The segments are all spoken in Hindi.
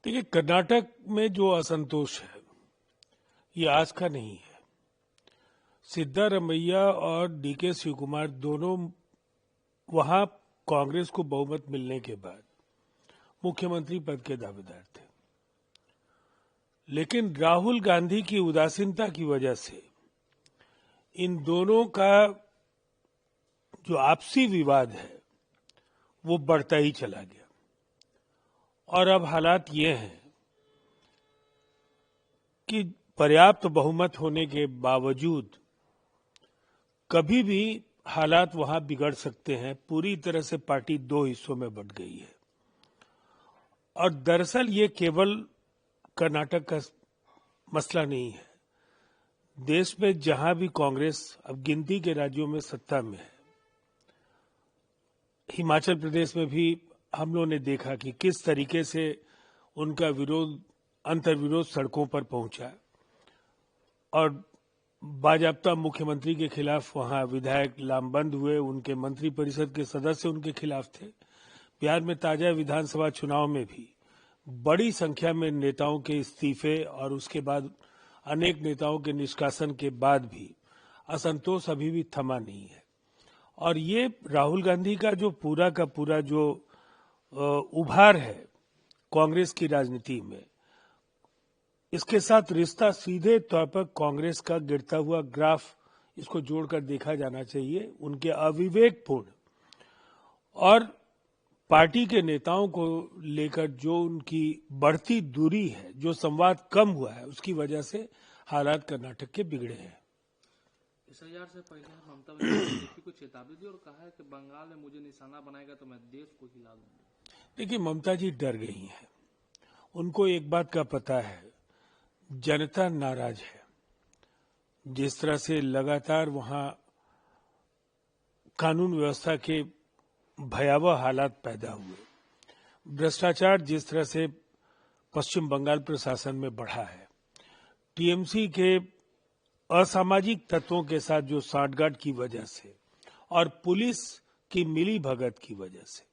देखिए, कर्नाटक में जो असंतोष है ये आज का नहीं है। सिद्धारमैया और डीके शिवकुमार दोनों वहां कांग्रेस को बहुमत मिलने के बाद मुख्यमंत्री पद के दावेदार थे, लेकिन राहुल गांधी की उदासीनता की वजह से इन दोनों का जो आपसी विवाद है वो बढ़ता ही चला गया। और अब हालात ये हैं कि पर्याप्त बहुमत होने के बावजूद कभी भी हालात वहां बिगड़ सकते हैं। पूरी तरह से पार्टी दो हिस्सों में बंट गई है। और दरअसल ये केवल कर्नाटक का मसला नहीं है। देश में जहां भी कांग्रेस अब गिनती के राज्यों में सत्ता में है, हिमाचल प्रदेश में भी हम लोगों ने देखा कि किस तरीके से उनका विरोध, अंतर्विरोध सड़कों पर पहुंचा और बाजाप्ता मुख्यमंत्री के खिलाफ वहां विधायक लामबंद हुए। उनके मंत्रिपरिषद के सदस्य उनके खिलाफ थे। बिहार में ताजा विधानसभा चुनाव में भी बड़ी संख्या में नेताओं के इस्तीफे और उसके बाद अनेक नेताओं के निष्कासन के बाद भी असंतोष अभी भी थमा नहीं है। और ये राहुल गांधी का जो पूरा का पूरा जो उभार है कांग्रेस की राजनीति में, इसके साथ रिश्ता सीधे तौर पर कांग्रेस का गिरता हुआ ग्राफ, इसको जोड़कर देखा जाना चाहिए। उनके अविवेकपूर्ण और पार्टी के नेताओं को लेकर जो उनकी बढ़ती दूरी है, जो संवाद कम हुआ है, उसकी वजह से हालात कर्नाटक के बिगड़े हैं। एसआईआर से पहले ममता बनर्जी को चेतावनी दी और कहा है कि बंगाल में मुझे निशाना बनाएगा तो मैं देश को हिला दूंगी। देखिए, ममता जी डर गई हैं। उनको एक बात का पता है, जनता नाराज है। जिस तरह से लगातार वहां कानून व्यवस्था के भयावह हालात पैदा हुए, भ्रष्टाचार जिस तरह से पश्चिम बंगाल प्रशासन में बढ़ा है, टीएमसी के असामाजिक तत्वों के साथ जो साठगांठ की वजह से और पुलिस की मिली भगत की वजह से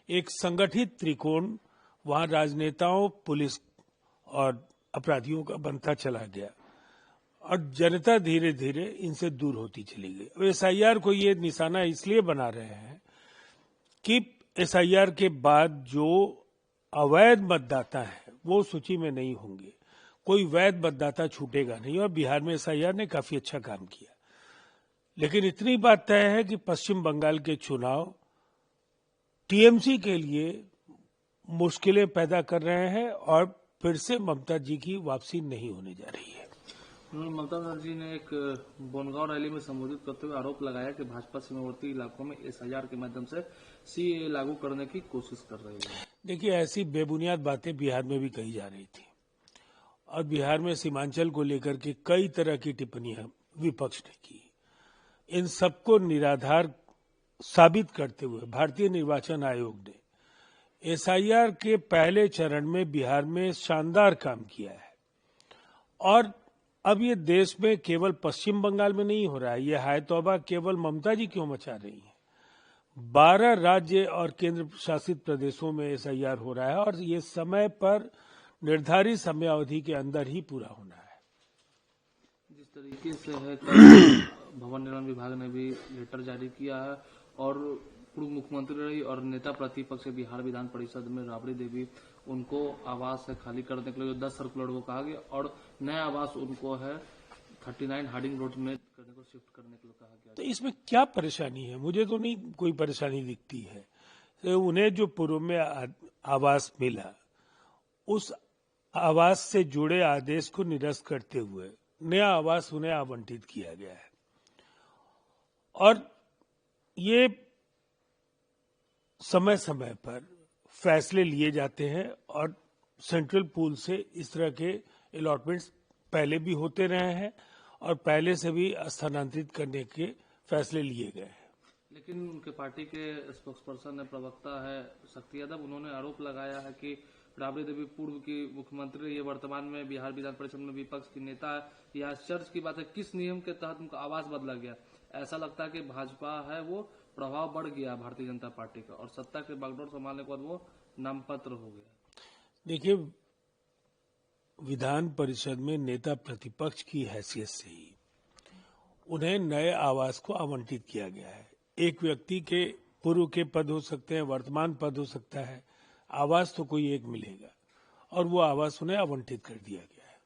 एक संगठित त्रिकोण वहां राजनेताओं, पुलिस और अपराधियों का बनता चला गया और जनता धीरे धीरे इनसे दूर होती चली गई। एसआईआर को ये निशाना इसलिए बना रहे हैं कि एसआईआर के बाद जो अवैध मतदाता है वो सूची में नहीं होंगे, कोई वैध मतदाता छूटेगा नहीं। और बिहार में एसआईआर ने काफी अच्छा काम किया। लेकिन इतनी बात तय है कि पश्चिम बंगाल के चुनाव टीएमसी के लिए मुश्किलें पैदा कर रहे हैं और फिर से ममता जी की वापसी नहीं होने जा रही है। ममता बनर्जी ने एक बोनगांव रैली में संबोधित करते हुए आरोप लगाया कि भाजपा सीमावर्ती इलाकों में एसआईआर के माध्यम से सीएए लागू करने की कोशिश कर रही है। देखिए, ऐसी बेबुनियाद बातें बिहार में भी कही जा रही थी और बिहार में सीमांचल को लेकर के कई तरह की टिप्पणियां विपक्ष ने की। इन सबको निराधार साबित करते हुए भारतीय निर्वाचन आयोग ने एसआईआर के पहले चरण में बिहार में शानदार काम किया है। और अब ये देश में केवल पश्चिम बंगाल में नहीं हो रहा है। ये हाय तौबा केवल ममता जी क्यों मचा रही है। 12 राज्य और केंद्र शासित प्रदेशों में एसआईआर हो रहा है और ये समय पर निर्धारित समय अवधि के अंदर ही पूरा होना है। जिस तरीके से है, कल भवन निर्माण विभाग ने भी लेटर जारी किया है और पूर्व मुख्यमंत्री रही और नेता प्रतिपक्ष बिहार विधान परिषद में राबड़ी देवी, उनको आवास है खाली करने के लिए 10 सर्कुलर को कहा गया और नया आवास उनको है 39 हार्डिंग रोड में करने को शिफ्ट करने के लिए कहा गया। तो इसमें क्या परेशानी है? मुझे तो नहीं कोई परेशानी दिखती है। तो उन्हें जो पूर्व में आवास मिला, उस आवास से जुड़े आदेश को निरस्त करते हुए नया आवास उन्हें आवंटित किया गया है। और ये समय समय पर फैसले लिए जाते हैं और सेंट्रल पूल से इस तरह के अलॉटमेंट्स पहले भी होते रहे हैं और पहले से भी स्थानांतरित करने के फैसले लिए गए हैं। लेकिन उनके पार्टी के स्पोक्सपर्सन ने, प्रवक्ता है शक्ति यादव, उन्होंने आरोप लगाया है कि राबड़ी देवी पूर्व की मुख्यमंत्री, ये वर्तमान में बिहार विधान परिषद में विपक्ष की नेता है। यह आश्चर्य की बात है, किस नियम के तहत उनका आवास बदला गया? ऐसा लगता है कि भाजपा है वो प्रभाव बढ़ गया भारतीय जनता पार्टी का और सत्ता के बागडोर संभालने के बाद वो नामपत्र हो गया। देखिए, विधान परिषद में नेता प्रतिपक्ष की हैसियत से ही उन्हें नए आवास को आवंटित किया गया है। एक व्यक्ति के पूर्व के पद हो सकते हैं, वर्तमान पद हो सकता है, आवास तो कोई एक मिलेगा और वो आवास उन्हें आवंटित कर दिया गया है।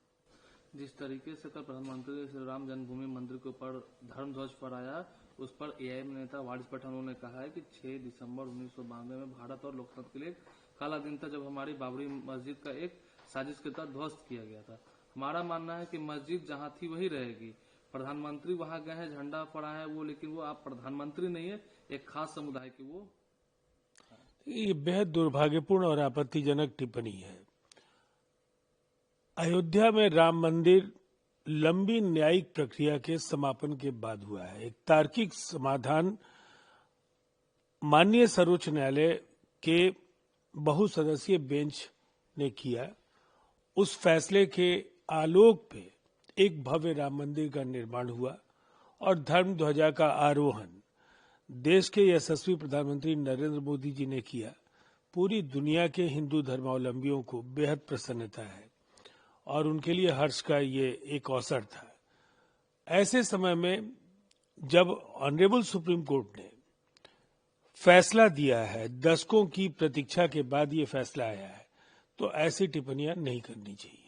जिस तरीके से कल प्रधानमंत्री श्री राम जन्मभूमि मंदिर के ऊपर धर्म ध्वज फहराया, उस पर एआईएम नेता वारिस पठान ने कहा है कि 6 दिसंबर 1992 में भारत और लोकतंत्र के लिए काला दिन था, जब हमारी बाबरी मस्जिद का एक साजिश के तहत ध्वस्त किया गया था। हमारा मानना है कि मस्जिद जहां थी वही रहेगी। प्रधानमंत्री वहां गए हैं, झंडा फहरा है वो, लेकिन वो आप प्रधानमंत्री नहीं है, एक खास समुदाय की वो। ये बेहद दुर्भाग्यपूर्ण और आपत्तिजनक टिप्पणी है। अयोध्या में राम मंदिर लंबी न्यायिक प्रक्रिया के समापन के बाद हुआ है। एक तार्किक समाधान माननीय सर्वोच्च न्यायालय के बहुसदस्यीय बेंच ने किया। उस फैसले के आलोक पे एक भव्य राम मंदिर का निर्माण हुआ और धर्म ध्वजा का आरोहण देश के यशस्वी प्रधानमंत्री नरेंद्र मोदी जी ने किया। पूरी दुनिया के हिंदू धर्मावलंबियों को बेहद प्रसन्नता है और उनके लिए हर्ष का ये एक अवसर था। ऐसे समय में जब ऑनरेबल सुप्रीम कोर्ट ने फैसला दिया है, दशकों की प्रतीक्षा के बाद ये फैसला आया है, तो ऐसी टिप्पणियां नहीं करनी चाहिए।